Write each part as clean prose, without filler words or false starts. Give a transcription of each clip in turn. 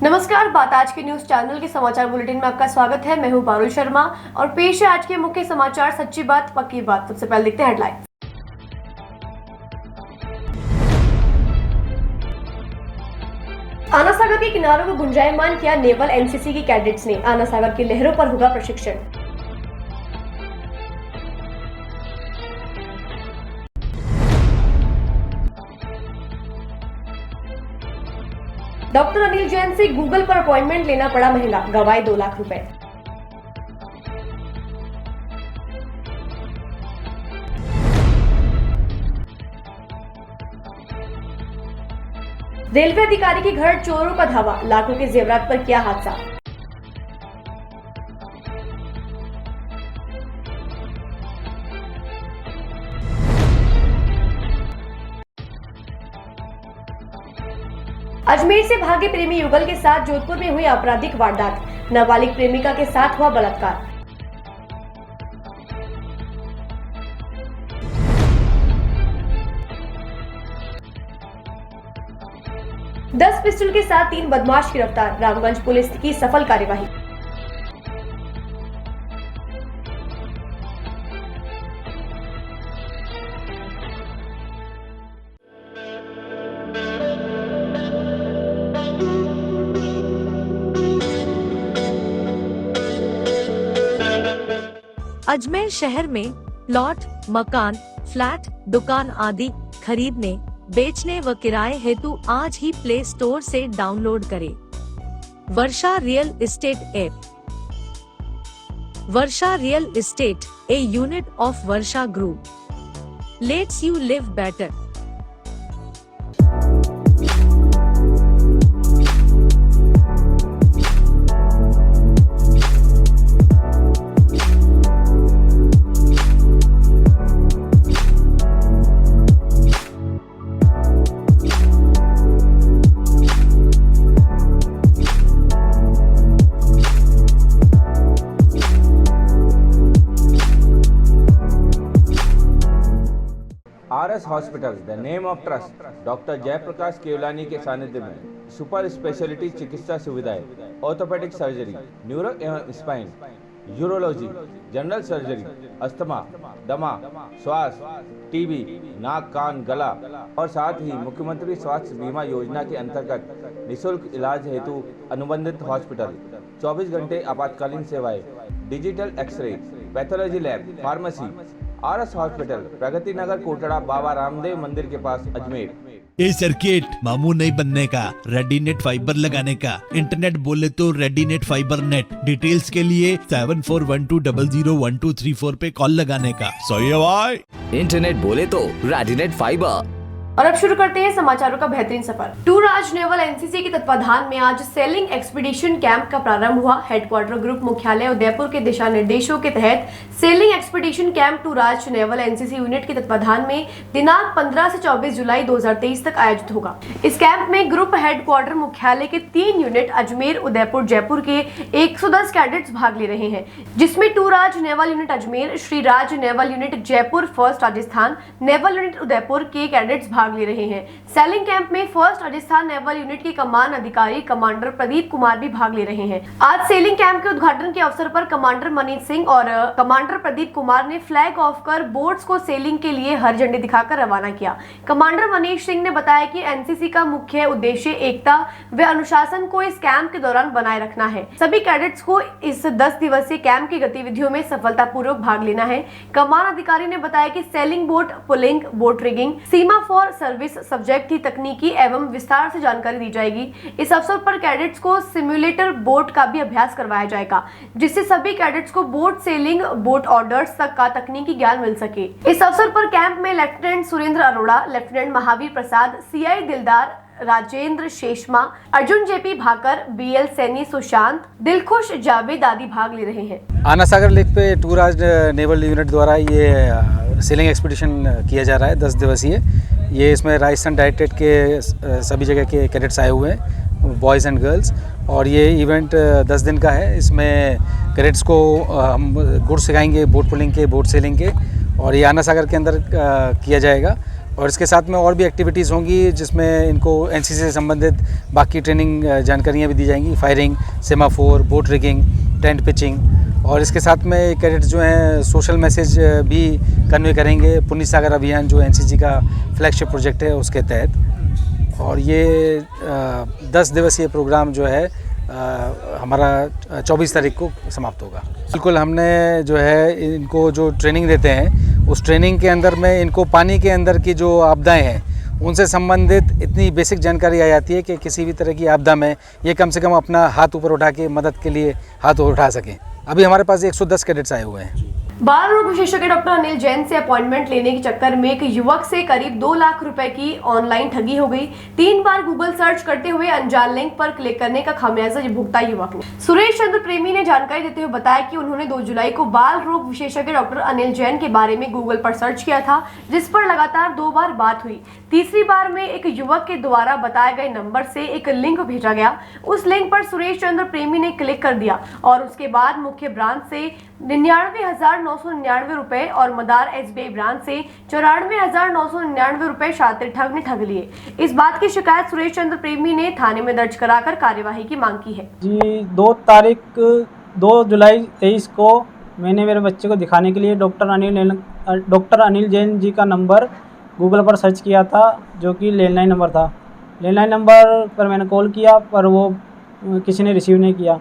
नमस्कार, बात आज के न्यूज चैनल के समाचार बुलेटिन में आपका स्वागत है। मैं हूं पारुल शर्मा और पेश है आज के मुख्य समाचार। सच्ची बात पक्की बात। सबसे पहले देखते हैं हेडलाइन। आना सागर के किनारों को गुंजायमान किया नेवल एनसीसी के कैडेट्स ने। आना सागर की लहरों पर होगा प्रशिक्षण। डॉक्टर अनिल जैन से गूगल पर अपॉइंटमेंट लेना पड़ा महंगा, गवाए 2 लाख रुपए। रेलवे अधिकारी के घर चोरों का धावा, लाखों के जेवरात पर किया हादसा। अजमेर से भागे प्रेमी युगल के साथ जोधपुर में हुई आपराधिक वारदात, नाबालिग प्रेमिका के साथ हुआ बलात्कार। दस पिस्टल के साथ 3 बदमाश गिरफ्तार, रामगंज पुलिस की सफल कार्यवाही। अजमेर शहर में प्लॉट, मकान, फ्लैट, दुकान आदि खरीदने, बेचने व किराए हेतु आज ही प्ले स्टोर से डाउनलोड करें Varsha real estate app. Varsha real estate, a unit of Varsha group, lets you live better. RS hospital, the name of trust, doctor Jaiprakash Kewalani के सानिध्य में सुपर स्पेशलिटी चिकित्सा सुविधाएं, ऑर्थोपेडिक सर्जरी, न्यूरो एवं spine, urology, general surgery, asthma, दमा, श्वास, TB, नाक कान गला और साथ ही मुख्यमंत्री स्वास्थ्य बीमा योजना के अंतर्गत निःशुल्क इलाज हेतु अनुबंधित हॉस्पिटल, 24 घंटे आपातकालीन सेवाएं, digital x ray, pathology lab, pharmacy. RS hospital, Pragati Nagar, Kotra, Baba Ramdev मंदिर के पास, अजमेर। ए सर्किट मामू नहीं बनने का, रेडीनेट फाइबर लगाने का। इंटरनेट बोले तो रेडीनेट फाइबर नेट। डिटेल्स के लिए 7412001234 पे कॉल लगाने का। सही है भाई। इंटरनेट बोले तो रेडीनेट फाइबर। और अब शुरू करते हैं समाचारों का बेहतरीन सफर। टूर आज नेवल एनसीसी के तत्वाधान में आज सेलिंग एक्सपीडिशन कैंप का प्रारंभ हुआ। हेडक्वार्टर ग्रुप मुख्यालय उदयपुर के दिशा निर्देशों के तहत selling expedition camp tour Raj naval NCC unit के तत्वाधान में दिनांक 15 से 24 जुलाई 2023 तक आयोजित होगा। इस कैंप में ग्रुप हेडक्वार्टर मुख्यालय के 3 यूनिट अजमेर, उदयपुर, जयपुर के 110 कैडेट्स भाग ले रहे हैं, जिसमें two Raj naval unit Ajmer, three Raj naval unit Jaipur, first Rajasthan naval unit Udaipur के कैडेट्स भाग ले रहे हैं। सेलिंग कैंप में फर्स्ट राजस्थान नेवल यूनिट के कमान अधिकारी कमांडर प्रदीप कुमार भी भाग ले रहे हैं। आज सेलिंग कैंप के उद्घाटन के अवसर पर कमांडर मनीष सिंह और कमांडर प्रदीप कुमार ने फ्लैग ऑफ कर बोट्स को सेलिंग के लिए हरी झंडी दिखाकर रवाना किया। कमांडर मनीष सिंह ने बताया कि एनसीसी का मुख्य उद्देश्य एकता व अनुशासन को इस कैंप के दौरान बनाए रखना है। सभी कैडेट्स को इस 10 दिवसीय कैंप की गतिविधियों में सफलतापूर्वक भाग लेना है। कमान अधिकारी ने बताया कि sailing boat, pulling, boat rigging, Seema for service subject की तकनीकी एवं विस्तार से जानकारी दी जाएगी। इस अवसर पर कैडेट्स को सिमुलेटर बोट का भी अभ्यास करवाया जाएगा, जिससे सभी कैडेट्स को बोट सेलिंग, बोट ऑर्डर्स तक का तकनीकी ज्ञान मिल सके। इस अवसर पर कैंप में lieutenant Surendra Arora, lieutenant Mahavir Prasad, CI दिलदार, राजेंद्र शेषमा, अर्जुन JP भाकर, BL सैनी, सुशांत, दिलखुश, जावेद आदि भाग ले रहे हैं। आना सागर लेक पे टूर आज नेवल यूनिट द्वारा ये सेलिंग एक्सपीडिशन किया जा रहा है 10 दिवसीय। ये इसमें राजस्थान डायरेक्टरेट के सभी जगह के कैडेट्स आए हुए हैं, बॉयज़ एंड गर्ल्स, और ये इवेंट 10 दिन का है। इसमें कैडेट्स को हम गुड़ सिखाएंगे, बोट पुलिंग के, बोट सेलिंग के, और ये आना सागर के अंदर किया जाएगा। और इसके साथ में और भी एक्टिविटीज़ होंगी जिसमें इनको एनसीसी से संबंधित बाकी ट्रेनिंग जानकारियाँ भी दी जाएंगी, firing, semaphore, boat rigging, tent pitching. और इसके साथ में कैडेट्स जो हैं सोशल मैसेज भी कन्वे करेंगे पुण्य सागर अभियान जो एनसीसी का फ्लैगशिप प्रोजेक्ट है उसके तहत। और ये 10 दिवसीय प्रोग्राम जो है हमारा 24 तारीख को समाप्त होगा। बिल्कुल हमने जो है इनको जो ट्रेनिंग देते हैं उस ट्रेनिंग के अंदर में इनको पानी के अंदर की जो आपदाएं हैं उनसे संबंधित इतनी बेसिक जानकारी आ जाती है कि किसी भी तरह की आपदा में ये कम से कम अपना हाथ ऊपर उठा के मदद के लिए हाथ उठा सकें। अभी हमारे पास 110 कैडेट्स आए हुए हैं। बाल रोग विशेषज्ञ डॉक्टर अनिल जैन से अपॉइंटमेंट लेने के चक्कर में एक युवक से करीब 2 लाख रुपए की ऑनलाइन ठगी हो गई। 3 बार गूगल सर्च करते हुए अनजान लिंक पर क्लिक करने का खामियाजा भुगता युवक ने। सुरेश चंद्र प्रेमी ने जानकारी देते हुए बताया कि उन्होंने 2 जुलाई को बाल रोग विशेषज्ञ डॉक्टर अनिल जैन के बारे में गूगल पर सर्च किया था, जिस पर लगातार 2 बार बात हुई। तीसरी बार में एक युवक के द्वारा बताए गए नंबर से एक लिंक भेजा गया। उस लिंक पर सुरेश चंद्र प्रेमी ने क्लिक कर दिया और उसके बाद मुख्य ब्रांच से 99,999 रुपए और मदार SBI ब्रांच से 94,999 रुपए शातिर ठग ने ठग लिए। इस बात की शिकायत सुरेश चंद्र प्रेमी ने थाने में दर्ज कराकर कार्यवाही की मांग की है। जी 2 जुलाई 23 को मैंने मेरे बच्चे को दिखाने के लिए डॉक्टर अनिल जैन जी का नंबर गूगल पर सर्च किया था, जो कि लैंडलाइन नंबर था। लैंडलाइन नंबर पर मैंने कॉल किया पर वो किसी ने रिसीव नहीं किया।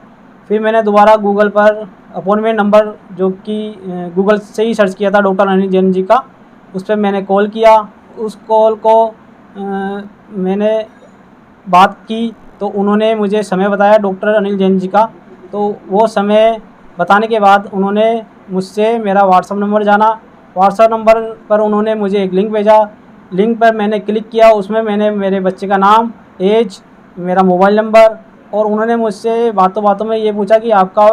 फिर मैंने दोबारा गूगल पर अपॉइंटमेंट नंबर जो कि गूगल से ही सर्च किया था डॉक्टर अनिल जैन जी का, उस पर मैंने कॉल किया। उस कॉल को मैंने बात की तो उन्होंने मुझे समय बताया डॉक्टर अनिल जैन जी का। तो वो समय बताने के बाद उन्होंने मुझसे मेरा व्हाट्सअप नंबर जाना। व्हाट्सअप नंबर पर उन्होंने मुझे एक लिंक भेजा। लिंक पर मैंने क्लिक किया, उसमें मैंने मेरे बच्चे का नाम, एज, मेरा मोबाइल नंबर और उन्होंने मुझसे बातों में ये पूछा कि आपका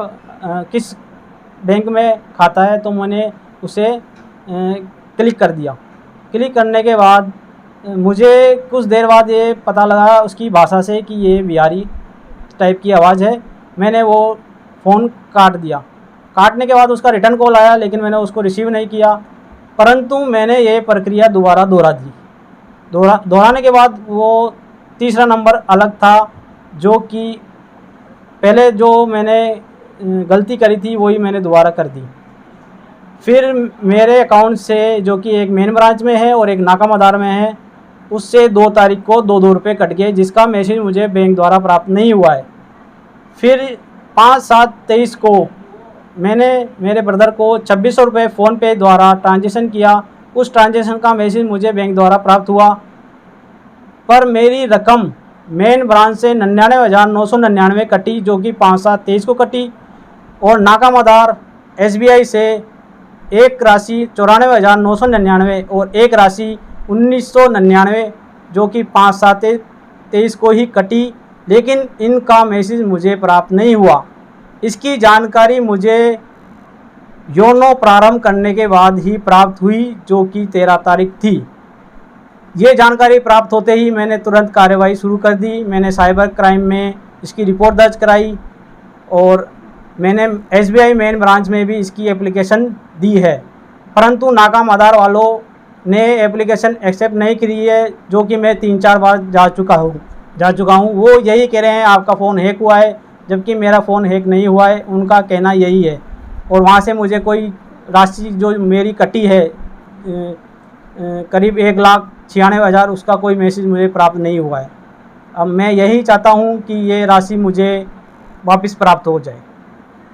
किस बैंक में खाता है। तो मैंने उसे क्लिक कर दिया। क्लिक करने के बाद मुझे कुछ देर बाद ये पता लगा उसकी भाषा से कि ये बिहारी टाइप की आवाज़ है। मैंने वो फ़ोन काट दिया। काटने के बाद उसका रिटर्न कॉल आया, लेकिन मैंने उसको रिसीव नहीं किया। परंतु मैंने ये प्रक्रिया दोबारा दोहरा दी। दोहराने के बाद वो तीसरा नंबर अलग था, जो कि पहले जो मैंने गलती करी थी वही मैंने दोबारा कर दी। फिर मेरे अकाउंट से, जो कि एक मेन ब्रांच में है और एक नाका मदार में है, उससे 2 तारीख को 2 रुपये कट गए, जिसका मैसेज मुझे बैंक द्वारा प्राप्त नहीं हुआ है। फिर 5/7/23 को मैंने मेरे ब्रदर को 2600 रुपये फ़ोनपे द्वारा ट्रांजेक्शन किया। उस ट्रांजेक्शन का मैसेज मुझे बैंक द्वारा प्राप्त हुआ, पर मेरी रकम मेन ब्रांच से 99,999 कटी, जो कि 5/7/23 को कटी। और नाका मदार SBI से एक राशि 94,999 और एक राशि 1,999, जो कि 5/7/23 को ही कटी, लेकिन इनका मैसेज मुझे प्राप्त नहीं हुआ। इसकी जानकारी मुझे योनो प्रारंभ करने के बाद ही प्राप्त हुई, जो कि 13 तारीख थी। ये जानकारी प्राप्त होते ही मैंने तुरंत कार्रवाई शुरू कर दी। मैंने साइबर क्राइम में इसकी रिपोर्ट दर्ज कराई और मैंने SBI मेन ब्रांच में भी इसकी एप्लीकेशन दी है, परंतु नाका मदार वालों ने एप्लीकेशन एक्सेप्ट नहीं की है, जो कि मैं 3-4 बार जा चुका हूँ। वो यही कह रहे हैं आपका फ़ोन हैक हुआ है, जबकि मेरा फ़ोन हैक नहीं हुआ है, उनका कहना यही है। और वहाँ से मुझे कोई राशि जो मेरी कटी है करीब 1,96,000, उसका कोई मैसेज मुझे प्राप्त नहीं हुआ है। अब मैं यही चाहता हूँ कि ये राशि मुझे वापस प्राप्त हो जाए।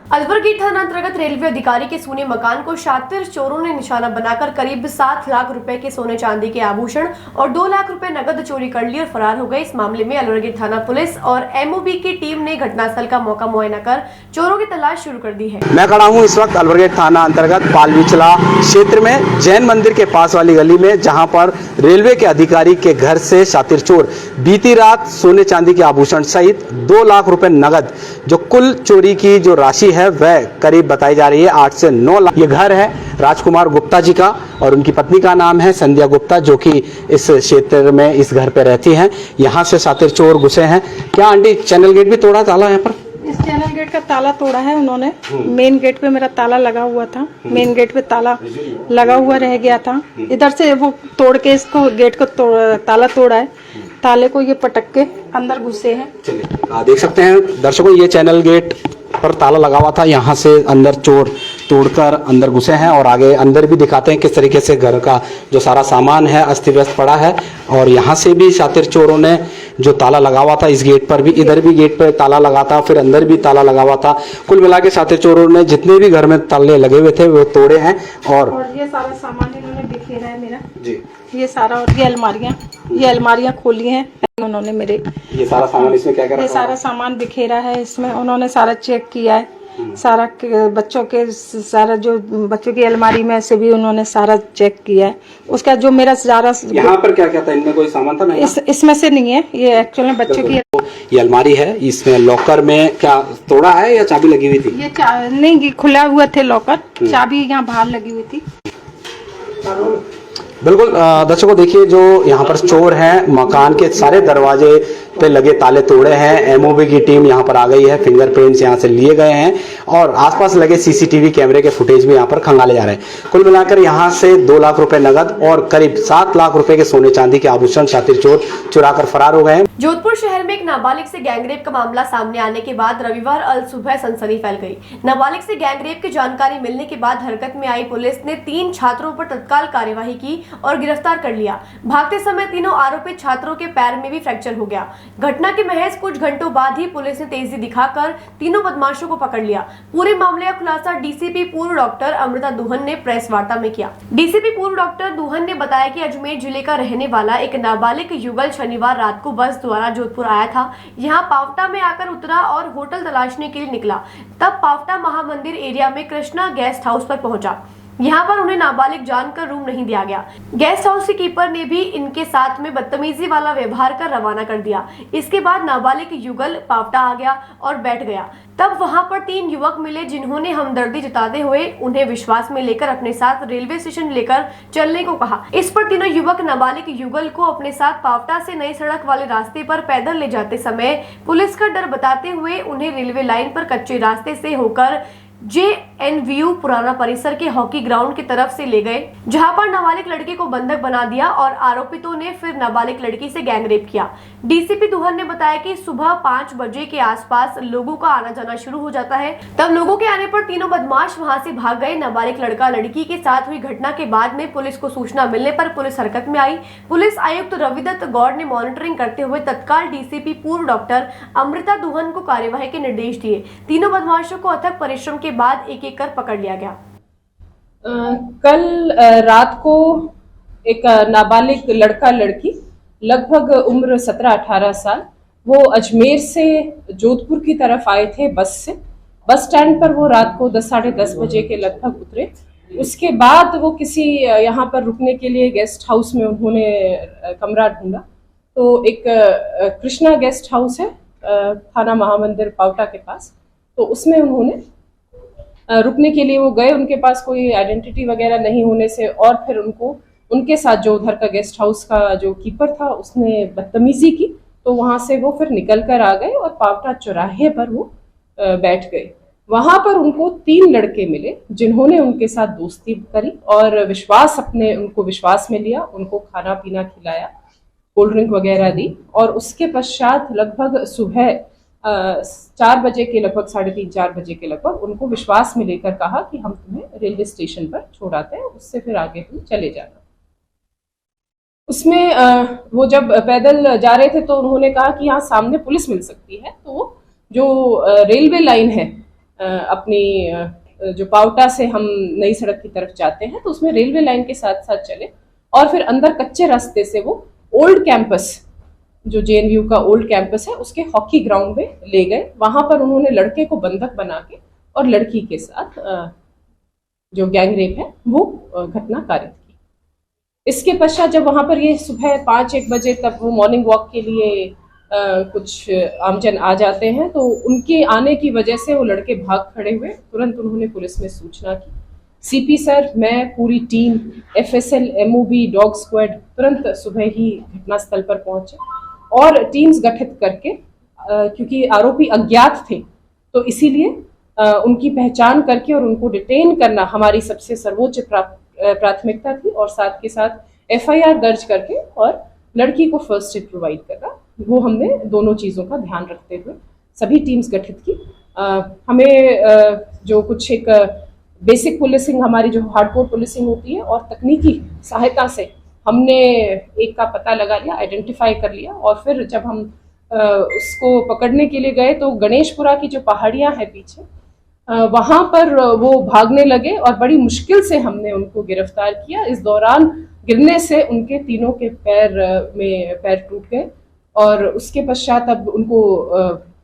अलवरगेट थाना अंतर्गत रेलवे अधिकारी के सोने मकान को शातिर चोरों ने निशाना बनाकर करीब 7 लाख रुपए के सोने चांदी के आभूषण और 2 लाख रुपए नकद चोरी कर लिए और फरार हो गए। इस मामले में अलवरगेट थाना पुलिस और MOB की टीम ने घटनास्थल का मौका मुआयना कर चोरों की तलाश शुरू कर दी है। मैं खड़ा हूँ इस वक्त अलवरगेट थाना अंतर्गत पालविचला क्षेत्र में जैन मंदिर के पास वाली गली में, जहाँ पर रेलवे के अधिकारी के घर से शातिर चोर बीती रात सोने चांदी के आभूषण सहित 2 लाख रुपए नगद, जो कुल चोरी की जो राशि है वह करीब बताई जा रही है 8 से 9 लाख। ये घर है राजकुमार गुप्ता जी का और उनकी पत्नी का नाम है संध्या गुप्ता, जो कि इस क्षेत्र में इस घर पे रहती हैं। यहाँ से शातिर चोर घुसे हैं। क्या आंटी चैनल गेट भी तोड़ा ताला यहाँ पर? चैनल गेट का ताला तोड़ा है उन्होंने। मेन गेट पे मेरा ताला लगा हुआ था, मेन गेट पे ताला लगा हुआ रह गया था। इधर से वो तोड़ के इसको गेट को ताला तोड़ा है, ताले को ये पटक के अंदर घुसे हैं। चलिए देख सकते हैं दर्शकों, ये चैनल गेट पर ताला लगा हुआ था, यहाँ से अंदर चोर तोड़कर अंदर घुसे हैं और आगे अंदर भी दिखाते हैं किस तरीके से घर का जो सारा सामान है अस्त व्यस्त पड़ा है। और यहाँ से भी शातिर चोरों ने जो ताला लगा हुआ था इस गेट पर भी, इधर भी गेट पर ताला लगा था, फिर अंदर भी ताला लगा हुआ था। कुल मिला के शातिर चोरों ने जितने भी घर में ताले लगे हुए थे वो तोड़े हैं। और ये सारा सामान इन्होंने बिखेरा है मेरा जी, ये सारा। और ये अलमारियां खोली हैं उन्होंने मेरे। ये सारा सामान इसमें क्या क्या ये सारा सामान बिखेरा है इसमें, उन्होंने सारा चेक किया है। सारा बच्चों के सारा जो बच्चों की अलमारी में से भी उन्होंने सारा चेक किया है। उसका जो मेरा सारा यहाँ पर क्या क्या था, इनमें कोई सामान था नहीं? इसमें से नहीं है, ये एक्चुअली बच्चों की ये अलमारी है, इसमें लॉकर में क्या तोड़ा है या चाबी लगी हुई थी? ये नहीं, खुला हुआ थे लॉकर, चाबी यहाँ बाहर लगी हुई थी। बिल्कुल दर्शकों देखिए, जो यहाँ पर चोर हैं मकान के सारे दरवाजे पे लगे ताले तोड़े हैं। एमओबी की टीम यहाँ पर आ गई है, फिंगरप्रिंट्स यहाँ से लिए गए हैं और आसपास लगे सीसीटीवी कैमरे के फुटेज भी यहाँ पर खंगाले जा रहे हैं। कुल मिलाकर यहाँ से 2 लाख रुपए नगद और करीब 7 लाख रुपए के सोने चांदी के आभूषण शातिर चोर चुराकर फरार हो गए हैं। जोधपुर शहर में एक नाबालिग से गैंगरेप का मामला सामने आने के बाद रविवार अल सुबह सनसनी फैल गई। नाबालिग से गैंगरेप की जानकारी मिलने के बाद हरकत में आई पुलिस ने 3 छात्रों पर तत्काल कार्यवाही की और गिरफ्तार कर लिया। भागते समय तीनों आरोपित छात्रों के पैर में भी फ्रैक्चर हो गया। घटना के महज कुछ घंटों बाद ही पुलिस ने तेजी दिखाकर तीनों बदमाशों को पकड़ लिया। पूरे मामले का खुलासा डीसीपी पूर्व डॉक्टर अमृता दुहन ने प्रेस वार्ता में किया। डीसीपी पूर्व डॉक्टर दुहन ने बताया कि अजमेर जिले का रहने वाला एक नाबालिग युगल शनिवार रात को बस द्वारा जोधपुर आया था। यहाँ पावटा में आकर उतरा और होटल तलाशने के लिए निकला। तब पावटा महामंदिर एरिया में कृष्णा गेस्ट हाउस पर पहुंचा। यहाँ पर उन्हें नाबालिग जानकर रूम नहीं दिया गया। गेस्ट हाउस के कीपर ने भी इनके साथ में बदतमीजी वाला व्यवहार कर रवाना कर दिया। इसके बाद नाबालिग युगल पावटा आ गया और बैठ गया। तब वहां पर 3 युवक मिले जिन्होंने हमदर्दी जताते हुए उन्हें विश्वास में लेकर अपने साथ रेलवे स्टेशन लेकर चलने को कहा। इस पर तीनों युवक नाबालिग युगल को अपने साथ पावटा से नई सड़क वाले रास्ते पर पैदल ले जाते समय पुलिस का डर बताते हुए उन्हें रेलवे लाइन पर कच्चे रास्ते से होकर JNVU पुराना परिसर के हॉकी ग्राउंड की तरफ से ले गए, जहां पर नाबालिग लड़के को बंधक बना दिया और आरोपितों ने फिर नाबालिग लड़की से गैंगरेप किया। डीसीपी दुहन ने बताया कि सुबह 5 बजे के आसपास लोगों का आना जाना शुरू हो जाता है। तब लोगों के आने पर तीनों बदमाश वहां से भाग गए। नाबालिग लड़का लड़की के साथ हुई घटना के बाद में पुलिस को सूचना मिलने पर पुलिस हरकत में आई। पुलिस आयुक्त रविदत्त गौड़ ने मॉनिटरिंग करते हुए तत्काल डीसीपी पूर्व डॉक्टर अमृता दुहन को कार्यवाही के निर्देश दिए। तीनों बदमाशों को अथक परिश्रम के बाद एक-एक कर पकड़ लिया गया। कल रात को एक नाबालिग लड़का लड़की लगभग उम्र 17-18 साल वो अजमेर से जोधपुर की तरफ आए थे बस से। बस स्टैंड पर वो रात को 10 साढ़े 10 बजे के लगभग उतरे। उसके बाद वो किसी यहाँ पर रुकने के लिए गेस्ट हाउस में उन्होंने कमरा ढूंढा। तो एक कृष्णा गेस्ट हाउस है थाना महामंदिर पावटा के पास, तो उसमें उन्होंने रुकने के लिए वो गए। उनके पास कोई आइडेंटिटी वगैरह नहीं होने से और फिर उनके साथ जो उधर का गेस्ट हाउस का जो कीपर था उसने बदतमीजी की, तो वहां से वो फिर निकल कर आ गए और पावटा चौराहे पर वो बैठ गए। वहां पर उनको 3 लड़के मिले जिन्होंने उनके साथ दोस्ती करी और उनको विश्वास में लिया, उनको खाना पीना खिलाया, कोल्ड ड्रिंक वगैरह दी और उसके पश्चात लगभग सुबह 4 बजे के लगभग 3:30-4 बजे के लगभग उनको विश्वास में लेकर कहा कि हम तुम्हें रेलवे स्टेशन पर छोड़ाते हैं, उससे फिर आगे तुम चले जाना। उसमें वो जब पैदल जा रहे थे तो उन्होंने कहा कि यहाँ सामने पुलिस मिल सकती है, तो जो रेलवे लाइन है अपनी जो पावटा से हम नई सड़क की तरफ जाते हैं तो उसमें रेलवे लाइन के साथ साथ चले और फिर अंदर कच्चे रास्ते से वो ओल्ड कैंपस जो JNVU का ओल्ड कैंपस है उसके हॉकी ग्राउंड में ले गए। वहां पर उन्होंने लड़के को बंधक बना के और लड़की के साथ जो गैंगरेप है वो घटना कारित की। इसके पश्चात जब वहां पर ये सुबह 5-1 बजे तब वो मॉर्निंग वॉक के लिए कुछ आमजन आ जाते हैं, तो उनके आने की वजह से वो लड़के भाग खड़े हुए। तुरंत उन्होंने पुलिस में सूचना की। CP सर, मैं, पूरी team, FSL, MOB, dog squad तुरंत सुबह ही घटनास्थल पर पहुंचे और टीम्स गठित करके क्योंकि आरोपी अज्ञात थे तो इसीलिए उनकी पहचान करके और उनको डिटेन करना हमारी सबसे सर्वोच्च प्राथमिकता थी, और साथ के साथ FIR दर्ज करके और लड़की को फर्स्ट एड प्रोवाइड करना, वो हमने दोनों चीज़ों का ध्यान रखते हुए सभी टीम्स गठित की। हमें जो कुछ एक बेसिक पुलिसिंग, हमारी जो हार्डकोर पुलिसिंग होती है, और तकनीकी सहायता से हमने एक का पता लगा लिया, आइडेंटिफाई कर लिया, और फिर जब हम उसको पकड़ने के लिए गए तो गणेशपुरा की जो पहाड़ियाँ हैं पीछे, वहाँ पर वो भागने लगे और बड़ी मुश्किल से हमने उनको गिरफ्तार किया। इस दौरान गिरने से उनके तीनों के पैर टूट गए, और उसके पश्चात अब उनको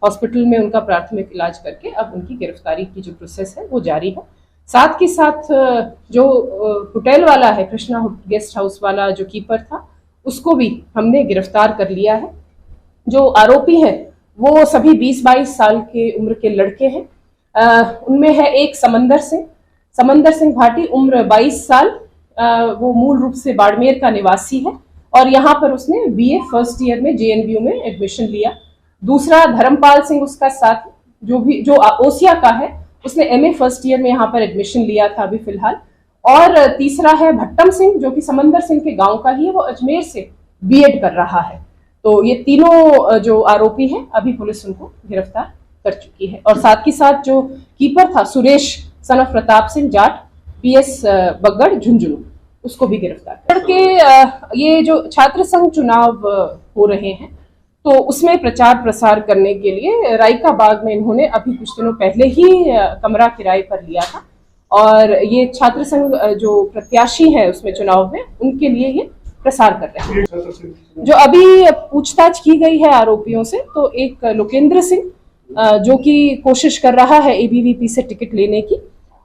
हॉस्पिटल में उनका प्राथमिक इलाज करके अब उनकी गिरफ्तारी की जो प्रोसेस है वो जारी है। साथ के साथ जो होटल वाला है, कृष्णा गेस्ट हाउस वाला जो कीपर था, उसको भी हमने गिरफ्तार कर लिया है। जो आरोपी हैं वो सभी 20-22 साल के उम्र के लड़के हैं। उनमें है एक समंदर सिंह भाटी, उम्र 22 साल, वो मूल रूप से बाड़मेर का निवासी है, और यहाँ पर उसने BA फर्स्ट ईयर में JNBU में एडमिशन लिया। दूसरा धर्मपाल सिंह उसका साथ, जो ओसिया का है, उसने MA फर्स्ट ईयर में यहाँ पर एडमिशन लिया था अभी फिलहाल। और तीसरा है भट्टम सिंह, जो कि समंदर सिंह के गांव का ही है, वो अजमेर से B.Ed कर रहा है। तो ये तीनों जो आरोपी हैं अभी पुलिस उनको गिरफ्तार कर चुकी है। और साथ ही साथ जो कीपर था Suresh son of Pratap Singh Jat, PS बगड़ झुंझुनू, उसको भी गिरफ्तार करके ये जो छात्र संघ चुनाव हो रहे हैं तो उसमें प्रचार प्रसार करने के लिए रायका बाग में इन्होंने अभी कुछ दिनों पहले ही कमरा किराए पर लिया था, और ये छात्र संघ जो प्रत्याशी है उसमें चुनाव में, उनके लिए ये प्रसार कर रहे हैं। जो अभी पूछताछ की गई है आरोपियों से, तो एक लोकेंद्र सिंह जो कि कोशिश कर रहा है ABVP से टिकट लेने की,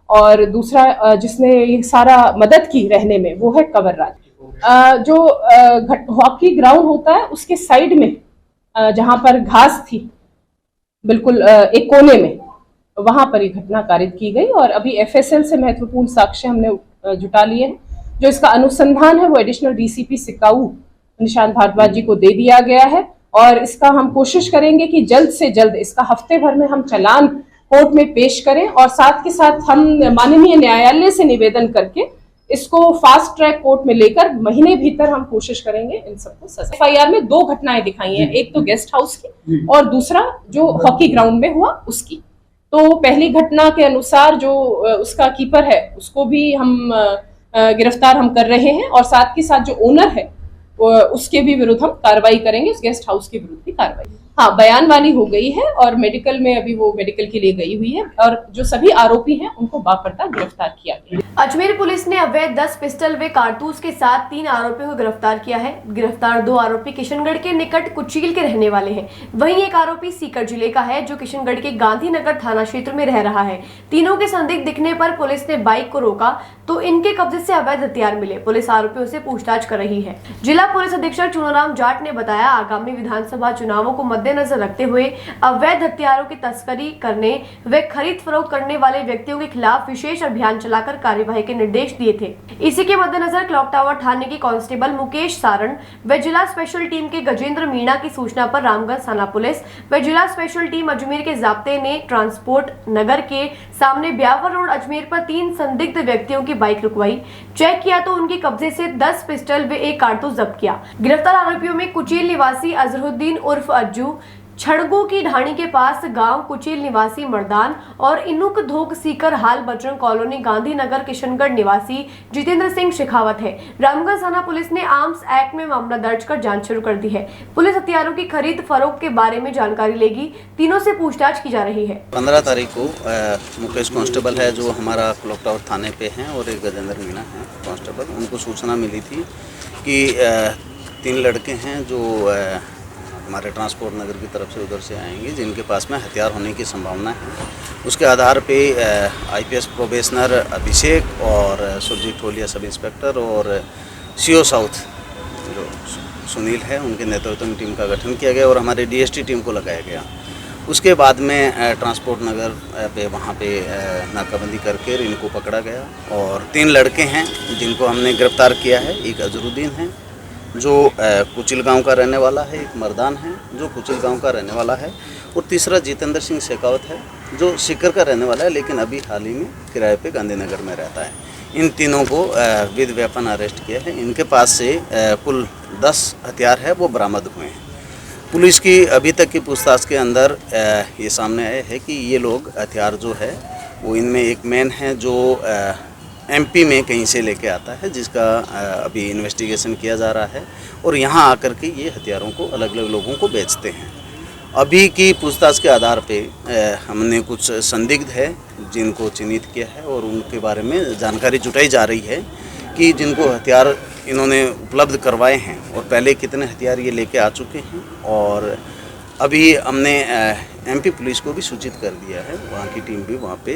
और दूसरा जिसने ये सारा मदद की रहने में, वो है कंवर राज। जो हॉकी ग्राउंड होता है उसके साइड में जहां पर घास थी बिल्कुल एक कोने में, वहां पर ये घटना कारित की गई, और अभी FSL से महत्वपूर्ण साक्ष्य हमने जुटा लिए हैं। जो इसका अनुसंधान है वो एडिशनल DCP सिकाऊ निशांत भारद्वाज जी को दे दिया गया है, और इसका हम कोशिश करेंगे कि जल्द से जल्द इसका हफ्ते भर में हम चालान कोर्ट में पेश करें, और साथ के साथ हम माननीय न्यायालय से निवेदन करके इसको फास्ट ट्रैक कोर्ट में लेकर महीने भीतर हम कोशिश करेंगे इन सबको सजा। FIR में 2 घटनाएं दिखाई हैं, एक तो गेस्ट हाउस की और दूसरा जो हॉकी ग्राउंड में हुआ उसकी। तो पहली घटना के अनुसार जो उसका कीपर है उसको भी हम गिरफ्तार हम कर रहे हैं, और साथ के साथ जो ओनर है उसके भी विरुद्ध हम कार्रवाई करेंगे, उस गेस्ट हाउस के विरुद्ध भी कार्रवाई। हाँ, बयान वाली हो गई है, और मेडिकल में अभी वो मेडिकल के लिए गई हुई है, और जो सभी आरोपी हैं उनको बाकायदा गिरफ्तार किया गया। अजमेर पुलिस ने अवैध 10 पिस्टल व कारतूस के साथ 3 आरोपियों को गिरफ्तार किया है। गिरफ्तार 2 आरोपी किशनगढ़ के निकट कुचील के रहने वाले हैं, वहीं एक आरोपी सीकर जिले का है जो किशनगढ़ के गांधीनगर थाना क्षेत्र में रह रहा है। तीनों के संदिग्ध दिखने पर पुलिस ने बाइक को रोका तो इनके कब्जे से अवैध हथियार मिले। पुलिस आरोपियों से पूछताछ कर रही है। जिला पुलिस अधीक्षक चुनाराम जाट ने बताया, आगामी विधानसभा चुनावों को मद्देनजर रखते हुए अवैध हथियारों की तस्करी करने व खरीद फरोख्त करने वाले व्यक्तियों के खिलाफ विशेष अभियान चलाकर कार्यवाही के निर्देश दिए थे। इसी के मद्देनजर क्लॉक टावर थाने के कांस्टेबल मुकेश सारण व जिला स्पेशल टीम के गजेंद्र मीणा की सूचना पर रामगढ़ थाना पुलिस व जिला स्पेशल टीम अजमेर के जाब्ते ने ट्रांसपोर्ट नगर के सामने ब्यावर रोड अजमेर पर 3 संदिग्ध व्यक्तियों की बाइक रुकवाई। चेक किया तो उनके कब्जे से 10 पिस्टल व 1 कारतूस जब्त किया। गिरफ्तार आरोपियों में कुचील निवासी अजहरुद्दीन उर्फ अज्जू, छड़गू की ढाणी के पास गांव कुचील निवासी मर्दान और इनुक धोक सीकर हाल बजरंग कॉलोनी गांधीनगर किशनगढ़ निवासी जितेंद्र सिंह शेखावत है। रामगढ़ थाना पुलिस ने आर्म्स एक्ट में मामला दर्ज कर जांच शुरू कर दी है। पुलिस हथियारों की खरीद फरोख्त के बारे में जानकारी लेगी। तीनों से पूछताछ की जा रही है। 15 तारीख को मुकेश कांस्टेबल है जो हमारा क्लॉक टावर थाने पे हैं, और एक गजेंद्र मीणा है कांस्टेबल, उनको सूचना मिली थी कि 3 लड़के हैं जो हमारे ट्रांसपोर्ट नगर की तरफ से उधर से आएंगे, जिनके पास में हथियार होने की संभावना है। उसके आधार पे IPS प्रोबेशनर अभिषेक और सुरजीत टोलिया सब इंस्पेक्टर और CO साउथ जो सुनील है, उनके नेतृत्व में टीम का गठन किया गया और हमारे DST टीम को लगाया गया। उसके बाद में ट्रांसपोर्ट नगर पे वहाँ पे नाकाबंदी करके इनको पकड़ा गया, और 3 लड़के हैं जिनको हमने गिरफ्तार किया है। एक अजहरुद्दीन है जो कुचिल गांव का रहने वाला है, एक मर्दान है जो कुचिल गांव का रहने वाला है, और तीसरा जितेंद्र सिंह शेखावत है जो सीकर का रहने वाला है, लेकिन अभी हाल ही में किराए पे गांधीनगर में रहता है। इन तीनों को विद वेपन अरेस्ट किया है। इनके पास से कुल 10 हथियार है वो बरामद हुए हैं। पुलिस की अभी तक की पूछताछ के अंदर ये सामने आया है कि ये लोग हथियार जो है वो इनमें एक मैन है जो एमपी में कहीं से लेके आता है, जिसका अभी इन्वेस्टिगेशन किया जा रहा है, और यहाँ आकर के ये हथियारों को अलग अलग लोगों को बेचते हैं। अभी की पूछताछ के आधार पे हमने कुछ संदिग्ध है जिनको चिन्हित किया है और उनके बारे में जानकारी जुटाई जा रही है कि जिनको हथियार इन्होंने उपलब्ध करवाए हैं और पहले कितने हथियार ये लेके आ चुके हैं। और अभी हमने एमपी पुलिस को भी सूचित कर दिया है, वहाँ की टीम भी वहाँ पे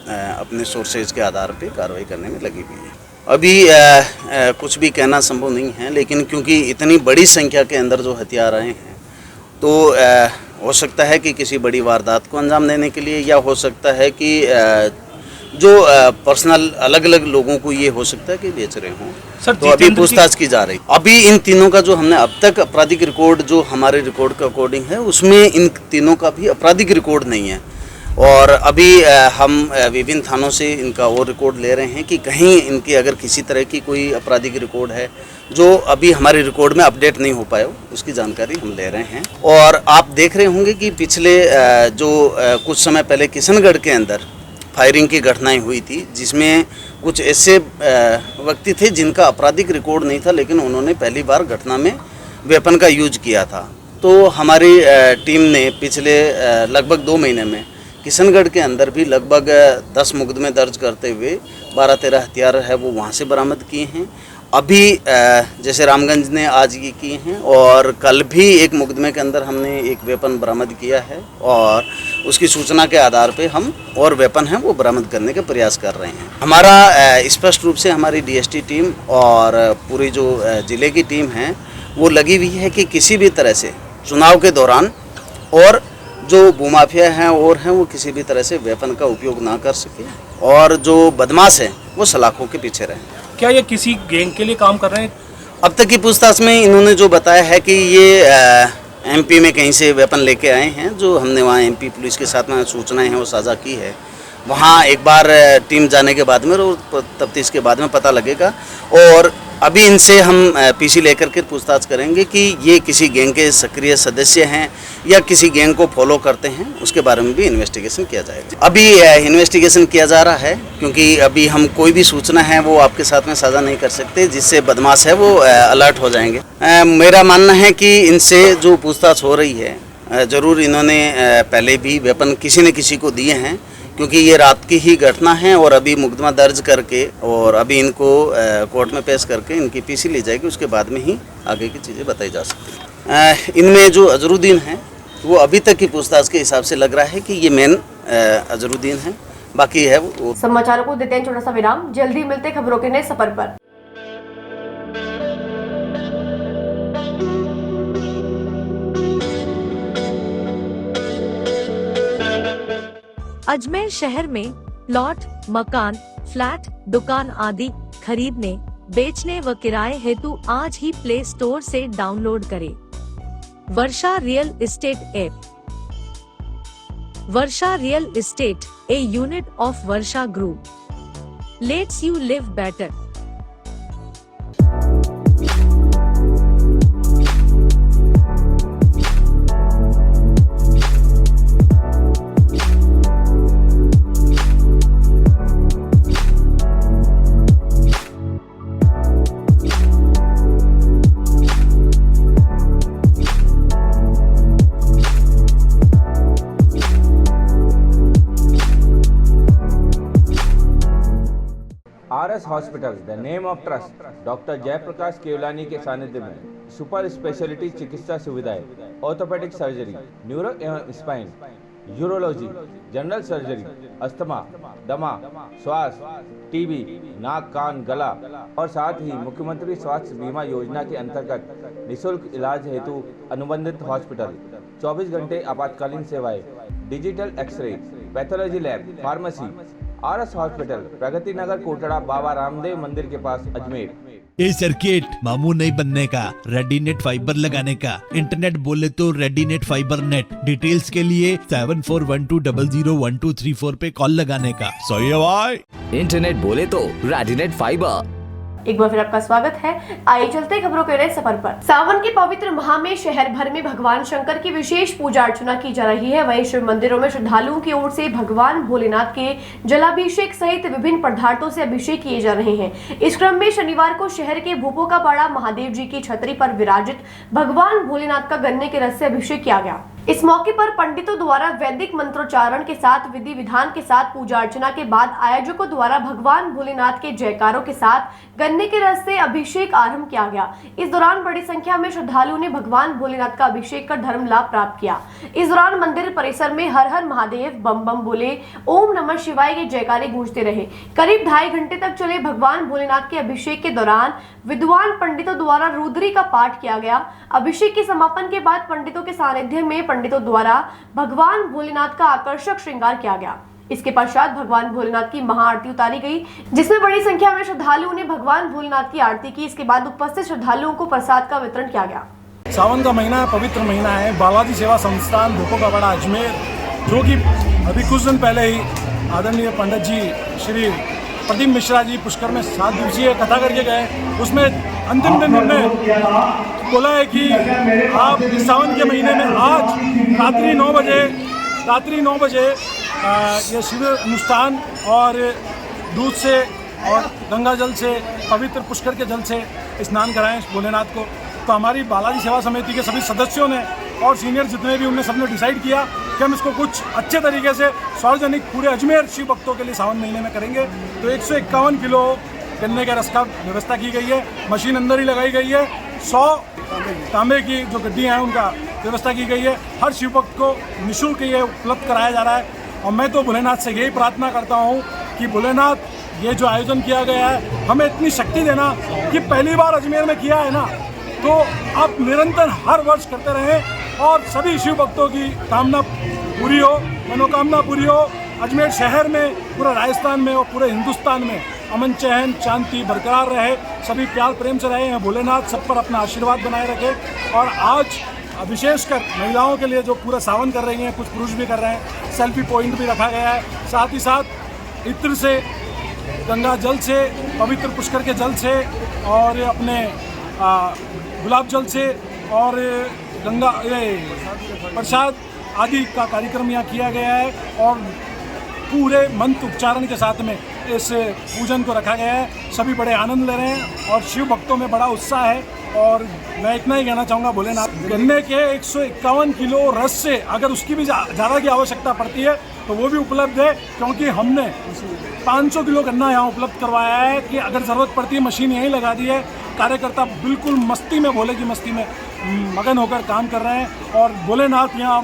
अपने सोर्सेज के आधार पे कार्रवाई करने में लगी हुई है। अभी कुछ भी कहना संभव नहीं है, लेकिन क्योंकि इतनी बड़ी संख्या के अंदर जो हथियार आए हैं तो हो सकता है कि किसी बड़ी वारदात को अंजाम देने के लिए, या हो सकता है कि जो पर्सनल अलग अलग लोगों को ये हो सकता है कि बेच रहे हों। तो अभी पूछताछ की जा रही। अभी इन तीनों का जो हमने अब तक आपराधिक रिकॉर्ड जो हमारे रिकॉर्ड के अकॉर्डिंग है उसमें इन तीनों का भी आपराधिक रिकॉर्ड नहीं है, और अभी हम विभिन्न थानों से इनका और रिकॉर्ड ले रहे हैं कि कहीं इनकी अगर किसी तरह की कोई आपराधिक रिकॉर्ड है जो अभी हमारे रिकॉर्ड में अपडेट नहीं हो पाया, उसकी जानकारी हम ले रहे हैं। और आप देख रहे होंगे कि पिछले जो कुछ समय पहले किशनगढ़ के अंदर फायरिंग की घटनाएं हुई थी, जिसमें कुछ ऐसे व्यक्ति थे जिनका आपराधिक रिकॉर्ड नहीं था, लेकिन उन्होंने पहली बार घटना में वेपन का यूज किया था। तो हमारी टीम ने पिछले लगभग 2 महीने में किशनगढ़ के अंदर भी लगभग 10 मुकदमे दर्ज करते हुए 12-13 हथियार है वो वहाँ से बरामद किए हैं। अभी जैसे रामगंज ने आज ये किए हैं, और कल भी एक मुकदमे के अंदर हमने एक वेपन बरामद किया है, और उसकी सूचना के आधार पे हम और वेपन हैं वो बरामद करने के प्रयास कर रहे हैं। हमारा स्पष्ट रूप से हमारी डीएसटी टीम और पूरी जो ज़िले की टीम है वो लगी हुई है कि किसी भी तरह से चुनाव के दौरान और जो भूमाफिया हैं और हैं वो किसी भी तरह से वेपन का उपयोग ना कर सके, और जो बदमाश हैं वो सलाखों के पीछे रहें। क्या ये किसी गैंग के लिए काम कर रहे हैं? अब तक की पूछताछ में इन्होंने जो बताया है कि ये एमपी में कहीं से वेपन लेके आए हैं, जो हमने वहाँ एमपी पुलिस के साथ में सूचनाएं हैं वो साझा की है। वहाँ एक बार टीम जाने के बाद में और तफ्तीश के बाद में पता लगेगा, और अभी इनसे हम पीसी लेकर के पूछताछ करेंगे कि ये किसी गैंग के सक्रिय सदस्य हैं या किसी गैंग को फॉलो करते हैं, उसके बारे में भी इन्वेस्टिगेशन किया जाएगा। अभी इन्वेस्टिगेशन किया जा रहा है, क्योंकि अभी हम कोई भी सूचना है वो आपके साथ में साझा नहीं कर सकते, जिससे बदमाश है वो अलर्ट हो जाएंगे। मेरा मानना है कि इनसे जो पूछताछ हो रही है, ज़रूर इन्होंने पहले भी वेपन किसी न किसी को दिए हैं, क्योंकि ये रात की ही घटना है, और अभी मुकदमा दर्ज करके और अभी इनको कोर्ट में पेश करके इनकी पीसी ली जाएगी, उसके बाद में ही आगे की चीज़ें बताई जा सकती हैं। इनमें जो अजरुद्दीन है वो अभी तक की पूछताछ के हिसाब से लग रहा है कि ये मेन अजरुद्दीन है, बाकी है वो। समाचारों को देते हैं छोटा सा विराम, जल्दी मिलते खबरों के नए सफर पर। अजमेर शहर में प्लॉट, मकान, फ्लैट, दुकान आदि खरीदने, बेचने व किराए हेतु आज ही प्ले स्टोर से डाउनलोड करें Varsha real estate app. Varsha real estate, a unit of Varsha group, lets you live better. RS hospital, the name of trust, doctor Jaiprakash Kewalani के सानिध्य में सुपर स्पेशलिटी चिकित्सा सुविधाएं, ऑर्थोपेडिक सर्जरी, न्यूरो एवं spine, urology, general surgery, asthma, दमा, श्वास, TB, नाक कान गला, और साथ ही मुख्यमंत्री स्वास्थ्य बीमा योजना के अंतर्गत निःशुल्क इलाज हेतु अनुबंधित हॉस्पिटल, 24 घंटे आपातकालीन सेवाएं, digital x ray, pathology lab, pharmacy. RS hospital, Pragati Nagar, Kotra, Baba Ramdev मंदिर के पास, अजमेर। ए सर्किट मामू नहीं बनने का, रेडीनेट फाइबर लगाने का, इंटरनेट बोले तो रेडीनेट फाइबर नेट। डिटेल्स के लिए 7412001234 पे कॉल लगाने का। सही है भाई। इंटरनेट बोले तो रेडीनेट फाइबर। एक बार फिर आपका स्वागत है। आइए चलते खबरों के नए सफर पर। सावन के पवित्र माह में शहर भर में भगवान शंकर की विशेष पूजा अर्चना की जा रही है। वहीं शिव मंदिरों में श्रद्धालुओं की ओर से भगवान भोलेनाथ के जलाभिषेक सहित विभिन्न पदार्थों से अभिषेक किए जा रहे हैं। इस क्रम में शनिवार को शहर के भूपोकापाड़ा महादेव जी की छतरी पर विराजित भगवान भोलेनाथ का गन्ने के रस से अभिषेक किया गया। इस मौके पर पंडितों द्वारा वैदिक मंत्रोच्चारण के साथ विधि विधान के साथ पूजा अर्चना के बाद आयोजकों द्वारा भगवान भोलेनाथ के जयकारों के साथ गन्ने के रस से अभिषेक आरंभ किया गया। इस दौरान बड़ी संख्या में श्रद्धालुओं ने भगवान भोलेनाथ का अभिषेक कर धर्म लाभ प्राप्त किया। इस दौरान मंदिर परिसर में हर हर महादेव बम बम बोले, ओम नमः शिवाय के जयकारे गूंजते रहे। करीब 2.5 घंटे तक चले भगवान भोलेनाथ के अभिषेक के दौरान विद्वान पंडितों द्वारा रुद्री का पाठ किया गया। अभिषेक के समापन के बाद पंडितों के सानिध्य में पंडितों द्वारा भगवान भोलेनाथ का आकर्षक श्रृंगार किया गया। इसके पश्चात भगवान भोलेनाथ की महाआरती उतारी गई, जिसमें बड़ी संख्या में श्रद्धालुओं ने भगवान भोलेनाथ की आरती की। इसके बाद उपस्थित श्रद्धालुओं को प्रसाद का वितरण किया गया। सावन का महीना पवित्र महीना है। बालाजी सेवा संस्थान भूपोकापाड़ा अजमेर, जो कि अभी कुछ दिन पहले ही आदरणीय पंडित जी श्री प्रदीप मिश्रा जी पुष्कर में 7 दिवसीय कथा करके गए। उसमें अंतिम दिन उन्होंने बोला है कि आप इस सावन के महीने में आज रात्रि 9 बजे ये शिव अनुष्ठान और दूध से और गंगा जल से, पवित्र पुष्कर के जल से स्नान कराएं भोलेनाथ को। तो हमारी बालाजी सेवा समिति के सभी सदस्यों ने और सीनियर जितने भी उनने सबने डिसाइड किया कि हम इसको कुछ अच्छे तरीके से सार्वजनिक पूरे अजमेर शिव भक्तों के लिए सावन महीने में करेंगे। तो 151 किलो गन्ने के रस का व्यवस्था की गई है। मशीन अंदर ही लगाई गई है। 100 तांबे की जो गड्डियाँ हैं उनका व्यवस्था की गई है। हर शिव भक्त को निःशुल्क ये उपलब्ध कराया जा रहा है। और मैं तो भोलेनाथ से यही प्रार्थना करता हूँ कि भोलेनाथ ये जो आयोजन किया गया है हमें इतनी शक्ति देना कि पहली बार अजमेर में किया है ना, तो आप निरंतर हर वर्ष करते रहें और सभी शिव भक्तों की कामना पूरी हो, मनोकामना पूरी हो। अजमेर शहर में, पूरा राजस्थान में और पूरे हिंदुस्तान में अमन चैन शांति बरकरार रहे, सभी प्यार प्रेम से रहे। भोलेनाथ सब पर अपना आशीर्वाद बनाए रखे। और आज विशेषकर महिलाओं के लिए जो पूरा सावन कर रही हैं, कुछ पुरुष भी कर रहे हैं, सेल्फी पॉइंट भी रखा गया है। साथ ही साथ इत्र से, गंगा जल से, पवित्र पुष्कर के जल से और अपने गुलाब जल से और गंगा प्रसाद आदि का कार्यक्रम यहाँ किया गया है। और पूरे मंत्र उच्चारण के साथ में इस पूजन को रखा गया है। सभी बड़े आनंद ले रहे हैं और शिव भक्तों में बड़ा उत्साह है। और मैं इतना ही कहना चाहूँगा, भोलेनाथ गन्ने के 151 किलो रस से अगर उसकी भी ज़्यादा की आवश्यकता पड़ती है तो वो भी उपलब्ध है, क्योंकि हमने 500 किलो गन्ना यहाँ उपलब्ध करवाया है कि अगर ज़रूरत पड़ती है मशीन यहीं लगा दी है। कार्यकर्ता बिल्कुल मस्ती में, भोले की मस्ती में मगन होकर काम कर रहे हैं। और भोलेनाथ यहाँ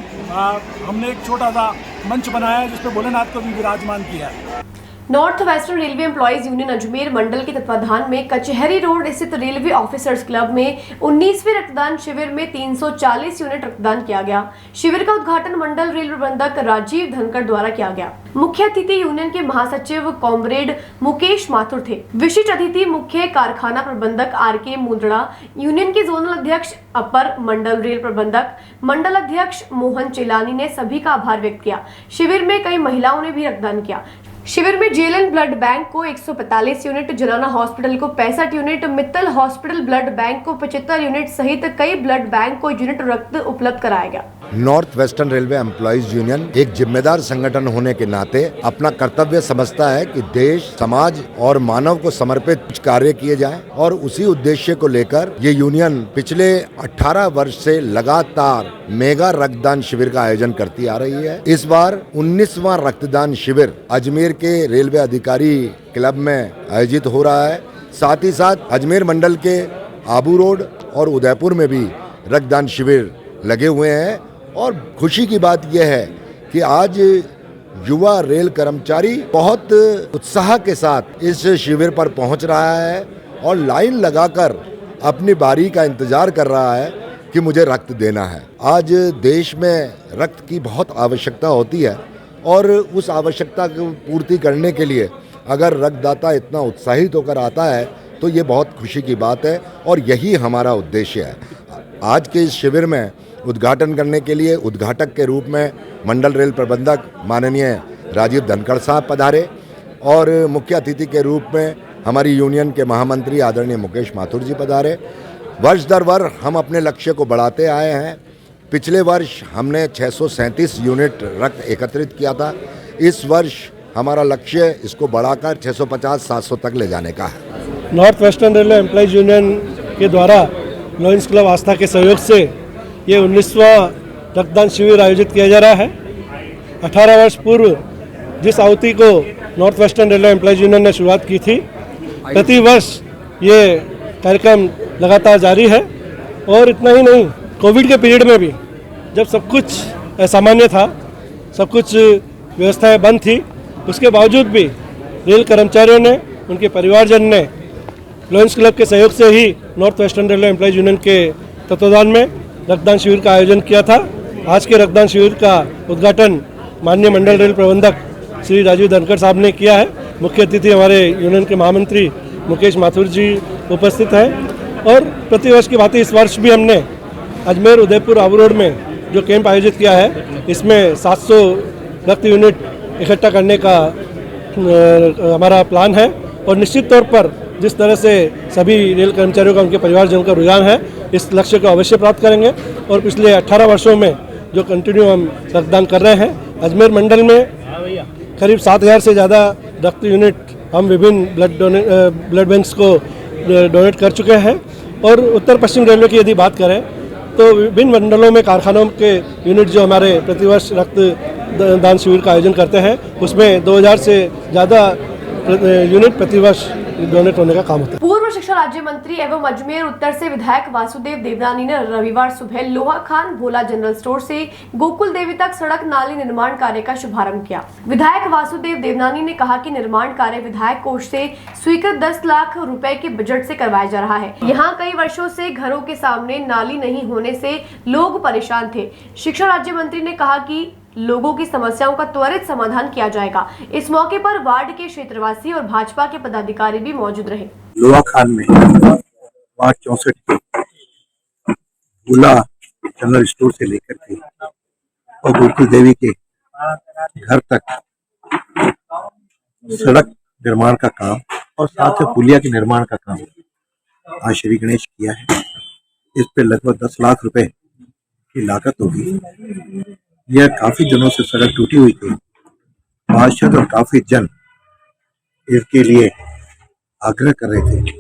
हमने एक छोटा सा मंच बनाया है जिसपे भोलेनाथ को भी विराजमान किया है। North western railway employees union Ajmer मंडल के तत्वाधान में कचहरी रोड स्थित रेलवे ऑफिसर्स क्लब में 19वें रक्तदान शिविर में 340 यूनिट रक्तदान किया गया। शिविर का उद्घाटन मंडल रेल प्रबंधक राजीव धनखड़ द्वारा किया गया। मुख्य अतिथि यूनियन के महासचिव कॉमरेड मुकेश माथुर थे। विशिष्ट अतिथि मुख्य कारखाना प्रबंधक RK मुंदड़ा, यूनियन के जोनल अध्यक्ष अपर मंडल रेल प्रबंधक मंडल अध्यक्ष मोहन चेलानी ने सभी का आभार व्यक्त किया। शिविर में कई महिलाओं ने भी रक्तदान किया। शिविर में जेएलएन ब्लड बैंक को 145 यूनिट, जनाना हॉस्पिटल को 65 unit, Mittal hospital blood bank को 75 यूनिट सहित कई ब्लड बैंक को यूनिट रक्त उपलब्ध कराया गया। North western railway employees union एक जिम्मेदार संगठन होने के नाते अपना कर्तव्य समझता है कि देश, समाज और मानव को समर्पित कुछ कार्य किए जाएं और उसी उद्देश्य को लेकर ये यूनियन पिछले 18 वर्ष से लगातार मेगा रक्तदान शिविर का आयोजन करती आ रही है। इस बार 19वां रक्तदान शिविर अजमेर के रेलवे अधिकारी क्लब में आयोजित हो रहा है। साथ ही साथ अजमेर मंडल के आबू रोड और उदयपुर में भी रक्तदान शिविर लगे हुए हैं। और खुशी की बात यह है कि आज युवा रेल कर्मचारी बहुत उत्साह के साथ इस शिविर पर पहुंच रहा है और लाइन लगाकर अपनी बारी का इंतजार कर रहा है कि मुझे रक्त देना है। आज देश में रक्त की बहुत आवश्यकता होती है और उस आवश्यकता को पूर्ति करने के लिए अगर रक्तदाता इतना उत्साहित होकर आता है तो ये बहुत खुशी की बात है और यही हमारा उद्देश्य है। आज के इस शिविर में उद्घाटन करने के लिए उद्घाटक के रूप में मंडल रेल प्रबंधक माननीय राजीव धनखड़ साहब पधारे और मुख्य अतिथि के रूप में हमारी यूनियन के महामंत्री आदरणीय मुकेश माथुर जी पधारे। वर्ष दर वर्ष हम अपने लक्ष्य को बढ़ाते आए हैं। पिछले वर्ष हमने 637 यूनिट रक्त एकत्रित किया था। इस वर्ष हमारा लक्ष्य इसको बढ़ाकर 650-700 तक ले जाने का है। North western railway employees union के द्वारा लॉयंस क्लब आस्था के सहयोग से ये 19वां रक्तदान शिविर आयोजित किया जा रहा है। 18 वर्ष पूर्व जिस आहुति को north western railway employees union ने शुरुआत की थी, प्रति वर्ष ये कार्यक्रम लगातार जारी है। और इतना ही नहीं, कोविड के पीरियड में भी जब सब कुछ असामान्य था, सब कुछ व्यवस्थाएं बंद थी, उसके बावजूद भी रेल कर्मचारियों ने, उनके परिवारजन ने लॉयंस क्लब के सहयोग से ही north western railway employees union के तत्वाधान में रक्तदान शिविर का आयोजन किया था। आज के रक्तदान शिविर का उद्घाटन माननीय मंडल रेल प्रबंधक श्री राजीव धनखड़ साहब ने किया है। मुख्य अतिथि हमारे यूनियन के महामंत्री मुकेश माथुर जी उपस्थित हैं। और प्रतिवर्ष की भांति इस वर्ष भी हमने अजमेर, उदयपुर, आबू रोड में जो कैंप आयोजित किया है, इसमें 700 रक्त यूनिट इकट्ठा करने का हमारा प्लान है। और निश्चित तौर पर जिस तरह से सभी रेल कर्मचारियों का, उनके परिवारजनों का रुझान है, इस लक्ष्य को अवश्य प्राप्त करेंगे। और पिछले 18 वर्षों में जो कंटिन्यू हम रक्तदान कर रहे हैं, अजमेर मंडल में करीब 7000 से ज़्यादा रक्त यूनिट हम विभिन्न ब्लड बैंक्स को डोनेट कर चुके हैं। और उत्तर पश्चिम रेलवे की यदि बात करें तो विभिन्न मंडलों में कारखानों के यूनिट जो हमारे प्रतिवर्ष रक्त दान शिविर का आयोजन करते हैं, उसमें 2000 से ज़्यादा यूनिट प्रतिवर्ष डोनेट होने का काम होता है। पूर्व शिक्षा राज्य मंत्री एवं अजमेर उत्तर से विधायक वासुदेव देवनानी ने रविवार सुबह लोहा खान भोला जनरल स्टोर से गोकुल देवी तक सड़क नाली निर्माण कार्य का शुभारंभ किया। विधायक वासुदेव देवनानी ने कहा कि निर्माण कार्य विधायक कोष से स्वीकृत 10 लाख रुपए के बजट से करवाया जा रहा है। यहाँ कई वर्षों से घरों के सामने नाली नहीं होने से लोग परेशान थे। शिक्षा राज्य मंत्री ने कहा कि लोगों की समस्याओं का त्वरित समाधान किया जाएगा। इस मौके पर वार्ड के क्षेत्रवासी और भाजपा के पदाधिकारी भी मौजूद रहे। लोहा खान में वार्ड 64 के भोला जनरल स्टोर से लेकर के और गोकुल देवी के घर तक सड़क निर्माण का काम और साथ में पुलिया के निर्माण का काम आज श्री गणेश किया है। इस पे लगभग 10 लाख रुपए की लागत होगी। यह काफी दिनों से सड़क टूटी हुई थी। पार्षद और काफी जन इसके लिए आग्रह कर रहे थे।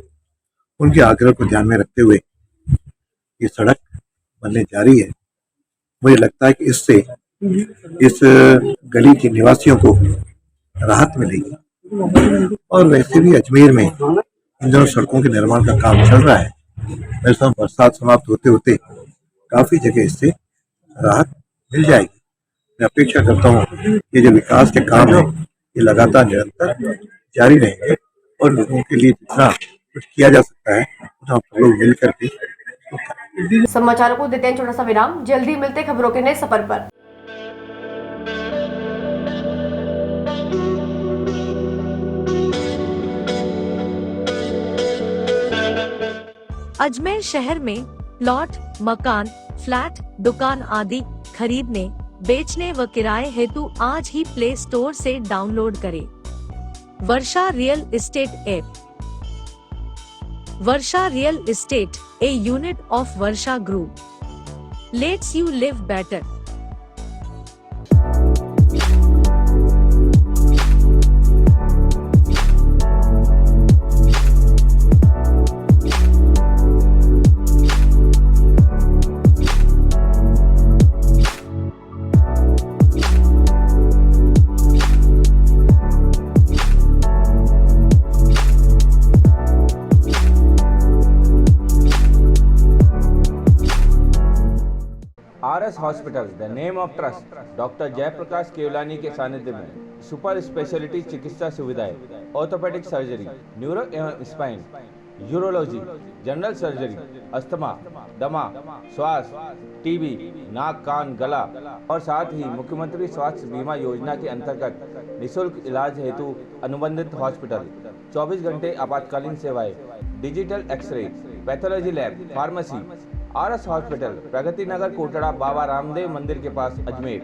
उनके आग्रह को ध्यान में रखते हुए ये सड़क बनने जा रही है। मुझे लगता है कि इससे इस गली के निवासियों को राहत मिलेगी। और वैसे भी अजमेर में इन दोनों सड़कों के निर्माण का काम चल रहा है। वैसे बरसात समाप्त होते होते काफी जगह इससे राहत मिल जाएगी। मैं अपेक्षा करता हूँ कि जो विकास के काम है ये लगातार निरंतर जारी रहेंगे और लोगों के लिए जितना कुछ किया जा सकता है हम सब लोग मिल करके। समाचारों को देते हैं छोटा सा विराम। जल्दी मिलते खबरों के नए सफर पर। अजमेर शहर में प्लॉट, मकान, फ्लैट, दुकान आदि खरीदने, बेचने व किराए हेतु आज ही प्ले स्टोर से डाउनलोड करें Varsha real estate app. Varsha real estate, a unit of Varsha Group, lets you live better. RS Hospitals, the name of trust, doctor Jaiprakash Kewalani के सानिध्य में सुपर स्पेशलिटी चिकित्सा सुविधाएं, ऑर्थोपेडिक सर्जरी, न्यूरो एवं spine, urology, general surgery, asthma, दमा, श्वास, TB, नाक, कान, गला और साथ ही मुख्यमंत्री स्वास्थ्य बीमा योजना के अंतर्गत निःशुल्क इलाज हेतु अनुबंधित हॉस्पिटल, 24 घंटे आपातकालीन सेवाएं, digital x ray, pathology lab, pharmacy, RS hospital, Pragati Nagar, Kotra, Baba Ramdev मंदिर के पास, अजमेर।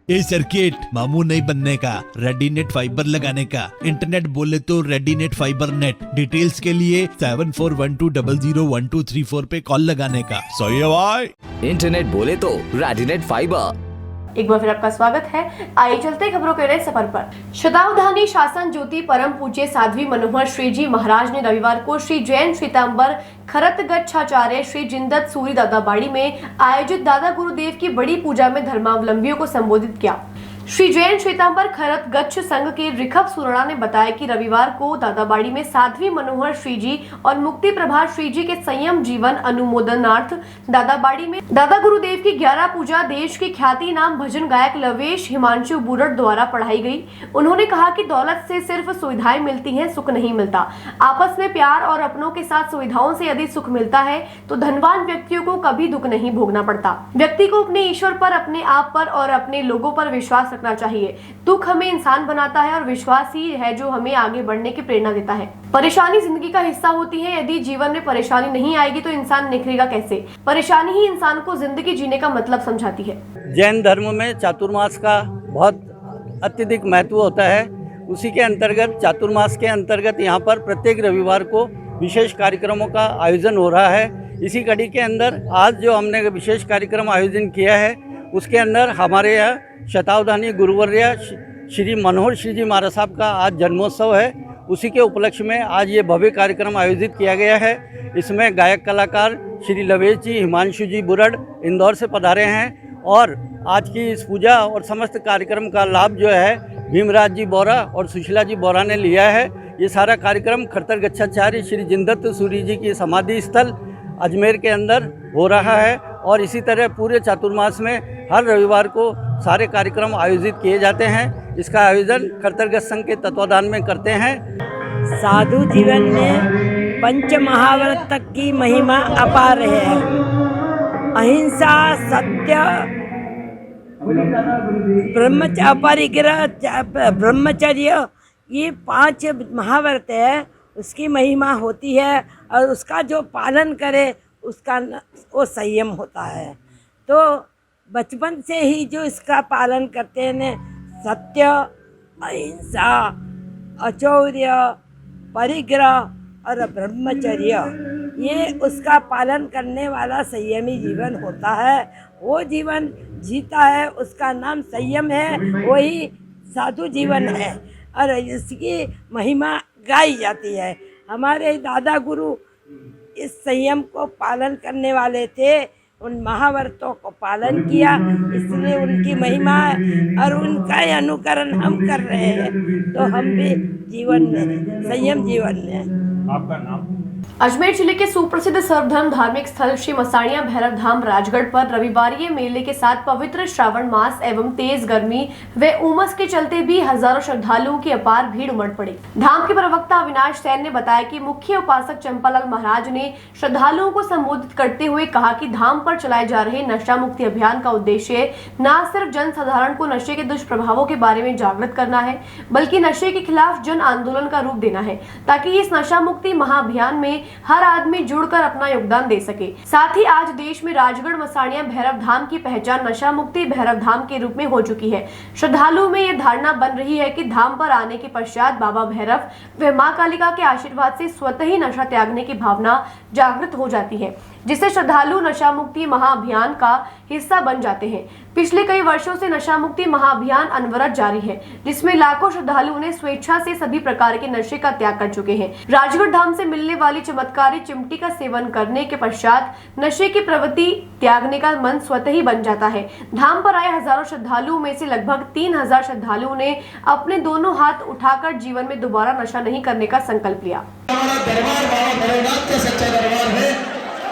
ए सर्किट मामू नहीं बनने का, रेडीनेट फाइबर लगाने का, इंटरनेट बोले तो रेडीनेट फाइबर नेट। डिटेल्स के लिए 7412001234 पे कॉल लगाने का। सही है भाई। इंटरनेट बोले तो रेडिनेट फाइबर। एक बार फिर आपका स्वागत है। आइए चलते खबरों के नए सफर पर। शतावधानी शासन ज्योति परम पूज्य साध्वी मनोहर श्री जी महाराज ने रविवार को श्री जैन श्वेतांबर खरतगच्छाचार्य श्री जिंदत सूरी दादाबाड़ी में आयोजित दादा गुरुदेव की बड़ी पूजा में धर्मावलंबियों को संबोधित किया। श्री जैन श्वेतांबर खरत गच्छ संघ के रिखभ सुरणा ने बताया कि रविवार को दादाबाड़ी में साध्वी मनोहर श्री जी और मुक्ति प्रभा श्री जी के संयम जीवन अनुमोदनार्थ दादाबाड़ी में दादा गुरुदेव की 11 पूजा देश के ख्याति नाम भजन गायक लवेश हिमांशु बुरड़ द्वारा पढ़ाई गई। उन्होंने कहा कि दौलत से सिर्फ सुविधाएं मिलती हैं, सुख नहीं मिलता। आपस में प्यार और अपनों के साथ सुविधाओं से यदि सुख मिलता है तो धनवान व्यक्तियों को कभी दुख नहीं भोगना पड़ता। व्यक्ति को अपने ईश्वर पर, अपने आप पर और अपने लोगों पर विश्वास रखना चाहिए। दुख हमें इंसान बनाता है और विश्वास ही है जो हमें आगे बढ़ने की प्रेरणा देता है। परेशानी जिंदगी का हिस्सा होती है। यदि जीवन में परेशानी नहीं आएगी तो इंसान निखरेगा कैसे? परेशानी ही इंसान को जिंदगी जीने का मतलब समझाती है। जैन धर्म में चातुर्मास का बहुत अत्यधिक महत्व होता है। उसी के अंतर्गत चातुर्मास के अंतर्गत यहाँ पर प्रत्येक रविवार को विशेष कार्यक्रमों का आयोजन हो रहा है। इसी कड़ी के अंदर आज जो हमने विशेष कार्यक्रम आयोजन किया है उसके अंदर हमारे यहाँ शतावधानी गुरुवर्य श्री मनोहर श्री जी महाराज साहब का आज जन्मोत्सव है। उसी के उपलक्ष्य में आज ये भव्य कार्यक्रम आयोजित किया गया है। इसमें गायक कलाकार श्री लवेश जी हिमांशु जी बुरड़ इंदौर से पधारे हैं और आज की इस पूजा और समस्त कार्यक्रम का लाभ जो है भीमराज जी बोरा और सुशीला जी बोरा ने लिया है। ये सारा कार्यक्रम खरतगच्छाचार्य श्री जिंदत सूरी जी की समाधि स्थल अजमेर के अंदर हो रहा है और इसी तरह पूरे चातुर्मास में हर रविवार को सारे कार्यक्रम आयोजित किए जाते हैं। इसका आयोजन खरतगच्छ संघ के तत्वाधान में करते हैं। साधु जीवन में पंच महाव्रत तक की महिमा अपार है। अहिंसा, सत्य, ब्रह्मचर्य, ये 5 महाव्रत है, उसकी महिमा होती है और उसका जो पालन करे उसका वो संयम होता है। तो बचपन से ही जो इसका पालन करते हैं, सत्य, अहिंसा, अचौर्य, परिग्रह और ब्रह्मचर्य, ये उसका पालन करने वाला संयमी जीवन होता है। वो जीवन जीता है उसका नाम संयम है, वही साधु जीवन है और इसकी महिमा गाई जाती है। हमारे दादा गुरु इस संयम को पालन करने वाले थे, उन महाव्रतों को पालन किया, इसलिए उनकी महिमा और उनका अनुकरण हम कर रहे हैं। तो हम भी जीवन में संयम जीवन में। आपका नाम? अजमेर जिले के सुप्रसिद्ध सर्वधर्म धार्मिक स्थल श्री मसाणिया भैरव धाम राजगढ़ पर रविवारीय मेले के साथ पवित्र श्रावण मास एवं तेज गर्मी व उमस के चलते भी हजारों श्रद्धालुओं की अपार भीड़ उमड़ पड़ी। धाम के प्रवक्ता अविनाश सेन ने बताया कि मुख्य उपासक चंपालाल महाराज ने श्रद्धालुओं को संबोधित करते हुए कहा कि धाम पर चलाए जा रहे नशा मुक्ति अभियान का उद्देश्य न सिर्फ जन साधारण को नशे के दुष्प्रभावों के बारे में जागृत करना है, बल्कि नशे के खिलाफ जन आंदोलन का रूप देना है, ताकि इस नशा मुक्ति महाअभियान में हर आदमी जुड़कर अपना योगदान दे सके। साथ ही आज देश में राजगढ़ मसाणिया भैरव धाम की पहचान नशा मुक्ति भैरव धाम के रूप में हो चुकी है। श्रद्धालुओं में यह धारणा बन रही है कि धाम पर आने के पश्चात बाबा भैरव व मां कालिका के आशीर्वाद से स्वतः ही नशा त्यागने की भावना जागृत हो जाती है, जिससे श्रद्धालु नशा मुक्ति महाअभियान का हिस्सा बन जाते हैं। पिछले कई वर्षों से नशा मुक्ति महाअभियान अनवरत जारी है, जिसमें लाखों श्रद्धालुओं ने स्वेच्छा से सभी प्रकार के नशे का त्याग कर चुके हैं। राजगढ़ धाम से मिलने वाली चमत्कारी चिमटी का सेवन करने के पश्चात नशे की प्रवृत्ति त्यागने का मन स्वतः ही बन जाता है। धाम पर आए हजारों श्रद्धालुओं में से लगभग 3000 श्रद्धालुओं ने अपने दोनों हाथ उठाकर जीवन में दोबारा नशा नहीं करने का संकल्प लिया।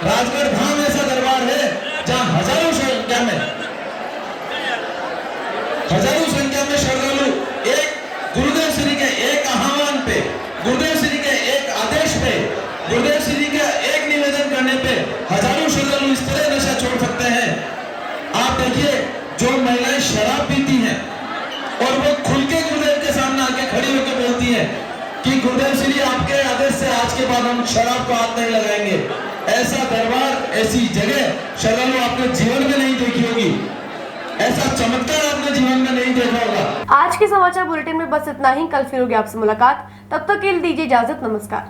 राजगढ़ धाम ऐसा दरबार है जहाँ हजारों संख्या में श्रद्धालु एक गुरुदेव श्री के एक आह्वान पे, गुरुदेव श्री के एक आदेश पे, गुरुदेव श्री के एक निवेदन करने पे हजारों श्रद्धालु इस तरह नशा छोड़ सकते हैं। आप देखिए, जो महिलाएं शराब पीती हैं और वो खुल के गुरुदेव के सामने आके खड़ी होकर बोलती हैं कि गुरुदेव श्री आपके आदेश से आज के बाद हम शराब को हाथ नहीं लगाएंगे। ऐसा दरबार, ऐसी जगह श्रद्धालु आपने जीवन में नहीं देखी होगी, ऐसा चमत्कार आपने जीवन में नहीं देखा होगा। आज के समाचार बुलेटिन में बस इतना ही। कल फिर होगी आपसे मुलाकात, तब तक के लिए दीजिए इजाजत। नमस्कार।